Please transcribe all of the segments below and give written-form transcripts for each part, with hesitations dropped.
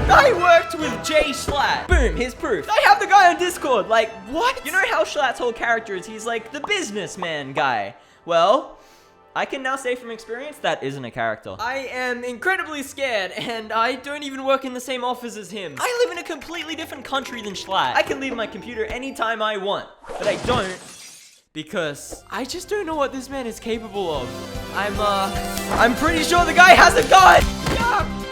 I worked with Jschlatt. Boom, here's proof. I have the guy on Discord. Like, what? You know how Schlatt's whole character is? He's like the businessman guy. Well, I can now say from experience that isn't a character. I am incredibly scared, and I don't even work in the same office as him. I live in a completely different country than Jschlatt. I can leave my computer anytime I want, but I don't because I just don't know what this man is capable of. I'm pretty sure the guy has a gun! Yeah.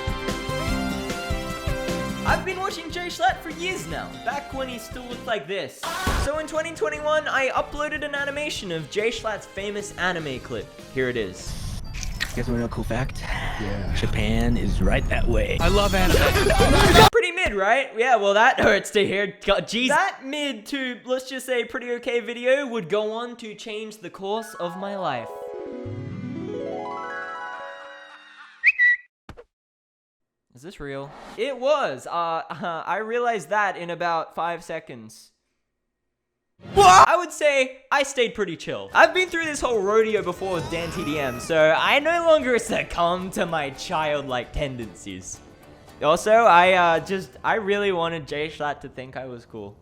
I've been watching Jschlatt for years now, back when he still looked like this. So in 2021, I uploaded an animation of Jschlatt's famous anime clip. Here it is. You guys want to know a cool fact? Yeah. Japan is right that way. I love anime. Pretty mid, right? Yeah, well that hurts to hear. God, geez. That mid to, let's just say, pretty okay video would go on to change the course of my life. Is this real? It was. I realized that in about 5 seconds. What? I would say I stayed pretty chill. I've been through this whole rodeo before with Dan TDM, so I no longer succumb to my childlike tendencies. Also, I really wanted Jschlatt to think I was cool.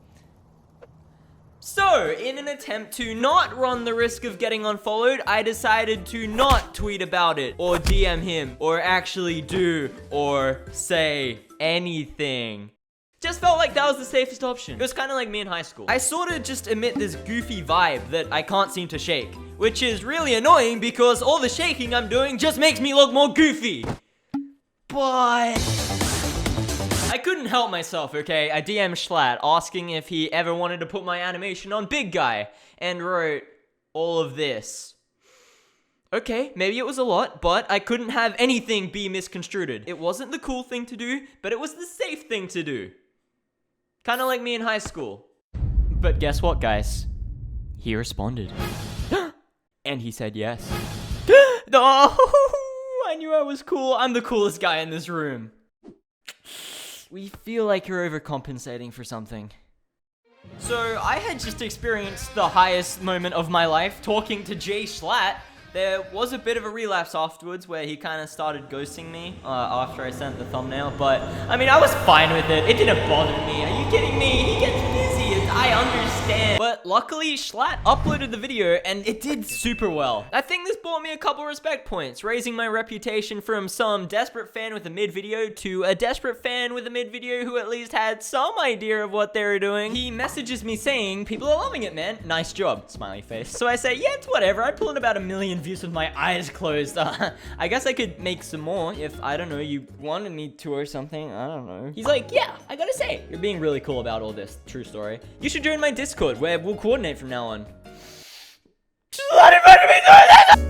So, in an attempt to not run the risk of getting unfollowed, I decided to not tweet about it, or DM him, or actually do, or say anything. Just felt like that was the safest option. It was kind of like me in high school. I sort of just emit this goofy vibe that I can't seem to shake, which is really annoying because all the shaking I'm doing just makes me look more goofy. But I couldn't help myself, okay? I DM'd Jschlatt asking if he ever wanted to put my animation on Big Guy and wrote all of this. Okay, maybe it was a lot, but I couldn't have anything be misconstrued. It wasn't the cool thing to do, but it was the safe thing to do. Kind of like me in high school. But guess what, guys? He responded. And he said yes. No, I knew I was cool. I'm the coolest guy in this room. We feel like you're overcompensating for something. So, I had just experienced the highest moment of my life talking to Jschlatt. There was a bit of a relapse afterwards where he kind of started ghosting me after I sent the thumbnail, but I mean, I was fine with it. It didn't bother me. Are you kidding me? He gets busy. I understand. But luckily, Jschlatt uploaded the video and it did super well. I think this bought me a couple respect points, raising my reputation from some desperate fan with a mid video to a desperate fan with a mid video who at least had some idea of what they were doing. He messages me saying, "People are loving it, man. Nice job." Smiley face. So I say, yeah, it's whatever. I pull in about 1 million views with my eyes closed. I guess I could make some more if, I don't know, you wanted me to or something. I don't know. He's like, yeah, I gotta say, you're being really cool about all this. True story. You should join my Discord where we'll coordinate from now on. Jschlatt invited me to this!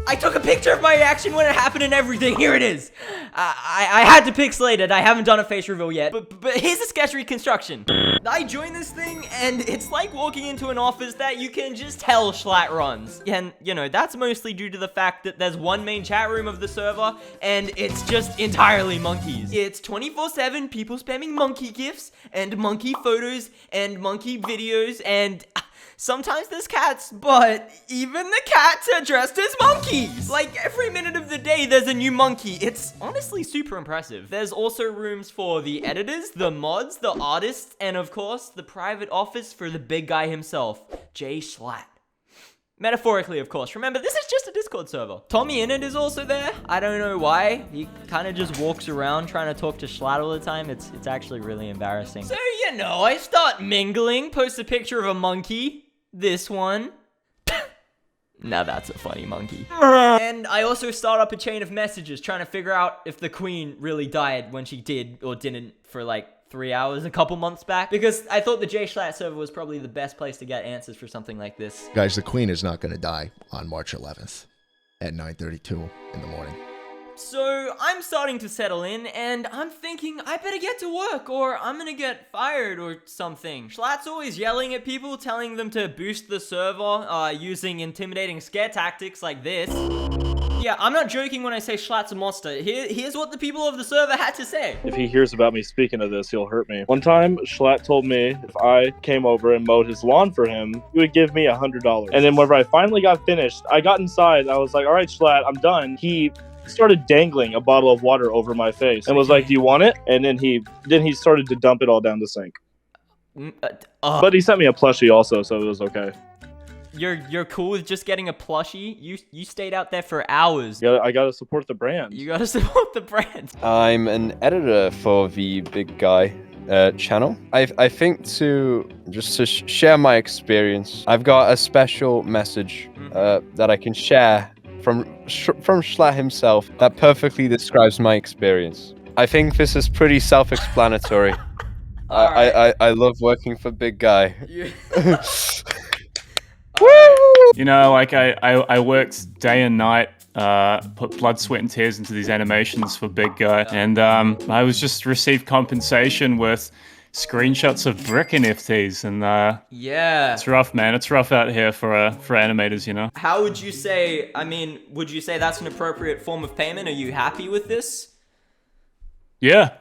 I took a picture of my reaction when it happened and everything. Here it is. I had to pixelate it. I haven't done a face reveal yet. But here's a sketch reconstruction. I joined this thing, and it's like walking into an office that you can just tell Jschlatt runs. And, you know, that's mostly due to the fact that there's one main chat room of the server, and it's just entirely monkeys. It's 24/7 people spamming monkey gifs, and monkey photos, and monkey videos, and sometimes there's cats, but even the cats are dressed as monkeys. Like, every minute of the day, there's a new monkey. It's honestly super impressive. There's also rooms for the editors, the mods, the artists, and of course, the private office for the big guy himself, Jschlatt. Metaphorically, of course. Remember, this is just a Discord server. Tommy Innit is also there. I don't know why. He kind of just walks around trying to talk to Jschlatt all the time. It's actually really embarrassing. So, you know, I start mingling, post a picture of a monkey. This one. Now that's a funny monkey. And I also start up a chain of messages trying to figure out if the queen really died when she did or didn't for like 3 hours a couple months back. Because I thought the Jschlatt server was probably the best place to get answers for something like this. Guys, the queen is not going to die on March 11th at 9:32 in the morning. So I'm starting to settle in, and I'm thinking I better get to work, or I'm gonna get fired or something. Jschlatt's always yelling at people, telling them to boost the server, using intimidating scare tactics like this. Yeah, I'm not joking when I say Jschlatt's a monster. Here's what the people of the server had to say. If he hears about me speaking of this, he'll hurt me. One time, Jschlatt told me if I came over and mowed his lawn for him, he would give me $100. And then whenever I finally got finished, I got inside, I was like, all right, Jschlatt, I'm done. He started dangling a bottle of water over my face and was like, "Do you want it?" And then he started to dump it all down the sink. But he sent me a plushie also, so it was okay. You're cool with just getting a plushie? You stayed out there for hours. Yeah, I gotta support the brand. You gotta support the brand. I'm an editor for the Big Guy channel. I think to share my experience, I've got a special message that I can share from Jschlatt himself that perfectly describes my experience. I think this is pretty self-explanatory. I love working for Big Guy. You know, like I worked day and night, put blood, sweat, and tears into these animations for Big Guy, and I was just received compensation with screenshots of brick NFTs, and yeah, it's rough, man. It's rough out here for animators, you know. How would you say? I mean, would you say that's an appropriate form of payment? Are you happy with this? Yeah.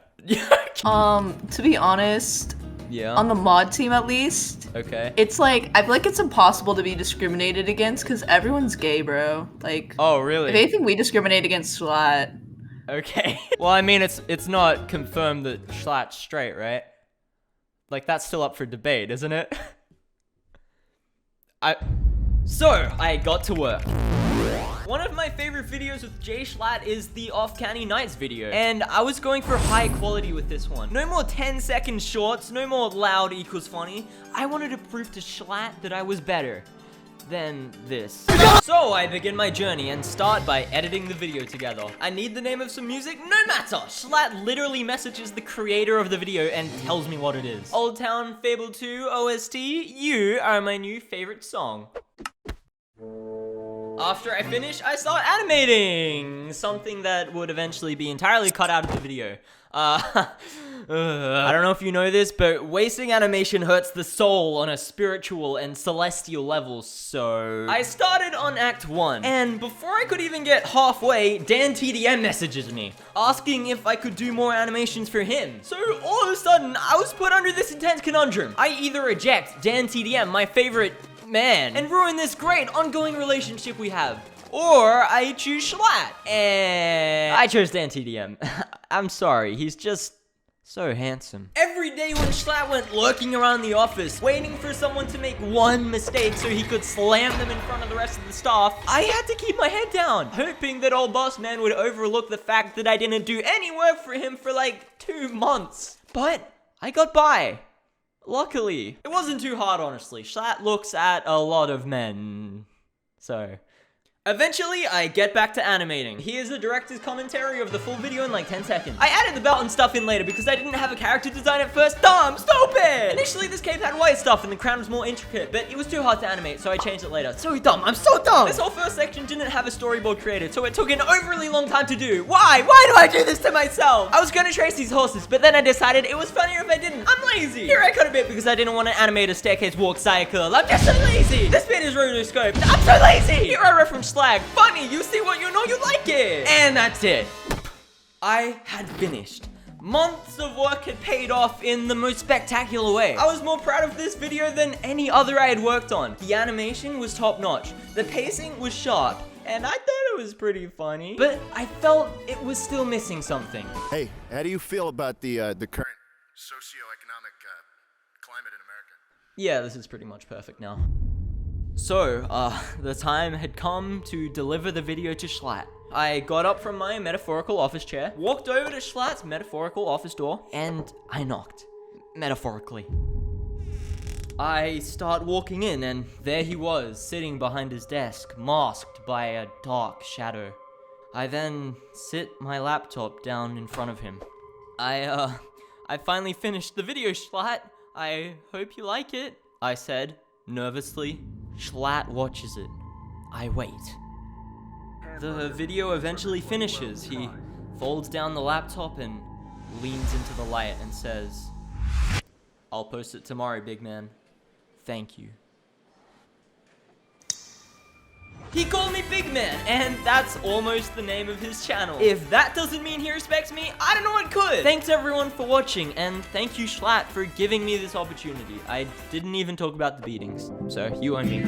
To be honest, Yeah. on the mod team at least, Okay. it's like, I feel like it's impossible to be discriminated against because everyone's gay, bro. Like, Oh, really? if anything, we discriminate against Jschlatt. Okay. Well, I mean, it's not confirmed that Jschlatt's straight, right? Like, that's still up for debate, isn't it? So, I got to work. One of my favorite videos with Jschlatt is the Off Canny Nights video, and I was going for high quality with this one. No more 10-second shorts, no more loud equals funny. I wanted to prove to Jschlatt that I was better than this. So I begin my journey and start by editing the video together. I need the name of some music, no matter. Jschlatt literally messages the creator of the video and tells me what it is. Old Town Fable 2 OST, you are my new favorite song. After I finish, I start animating! Something that would eventually be entirely cut out of the video. I don't know if you know this, but wasting animation hurts the soul on a spiritual and celestial level, so... I started on Act 1, and before I could even get halfway, Dan TDM messages me, asking if I could do more animations for him. So all of a sudden, I was put under this intense conundrum. I either reject Dan TDM, my favorite man, and ruin this great ongoing relationship we have, or I choose Jschlatt, and I chose Dan TDM. I'm sorry, he's just so handsome. Every day when Jschlatt went lurking around the office, waiting for someone to make one mistake so he could slam them in front of the rest of the staff, I had to keep my head down, hoping that old boss man would overlook the fact that I didn't do any work for him for like 2 months. But I got by. Luckily. It wasn't too hard, honestly. Jschlatt looks at a lot of men. So... Eventually, I get back to animating. Here's the director's commentary of the full video in like 10 seconds. I added the belt and stuff in later because I didn't have a character design at first. Dumb! Stupid! Initially, this cape had white stuff and the crown was more intricate, but it was too hard to animate, so I changed it later. So dumb! I'm so dumb! This whole first section didn't have a storyboard created, so it took an overly long time to do. Why? Why do I do this to myself? I was gonna trace these horses, but then I decided it was funnier if I didn't. I'm lazy! Here I cut a bit because I didn't want to animate a staircase walk cycle. I'm just so lazy! This bit is rotoscoped. I'm so lazy! Here I reference slag. Funny, you see what you know, you like it! And that's it. I had finished. Months of work had paid off in the most spectacular way. I was more proud of this video than any other I had worked on. The animation was top-notch. The pacing was sharp. And I thought it was pretty funny. But I felt it was still missing something. Hey, how do you feel about the current socioeconomic climate in America? Yeah, this is pretty much perfect now. So, the time had come to deliver the video to Jschlatt. I got up from my metaphorical office chair, walked over to Jschlatt's metaphorical office door, and I knocked. Metaphorically. I start walking in, and there he was, sitting behind his desk, masked by a dark shadow. I then sit my laptop down in front of him. I finally finished the video, Jschlatt. I hope you like it, I said, nervously. Jschlatt watches it. I wait. The video eventually finishes. He folds down the laptop and leans into the light and says, "I'll post it tomorrow, big man. Thank you." He called me Big Man, and that's almost the name of his channel. If that doesn't mean he respects me, I don't know what could. Thanks everyone for watching, and thank you Jschlatt for giving me this opportunity. I didn't even talk about the beatings, so you owe me.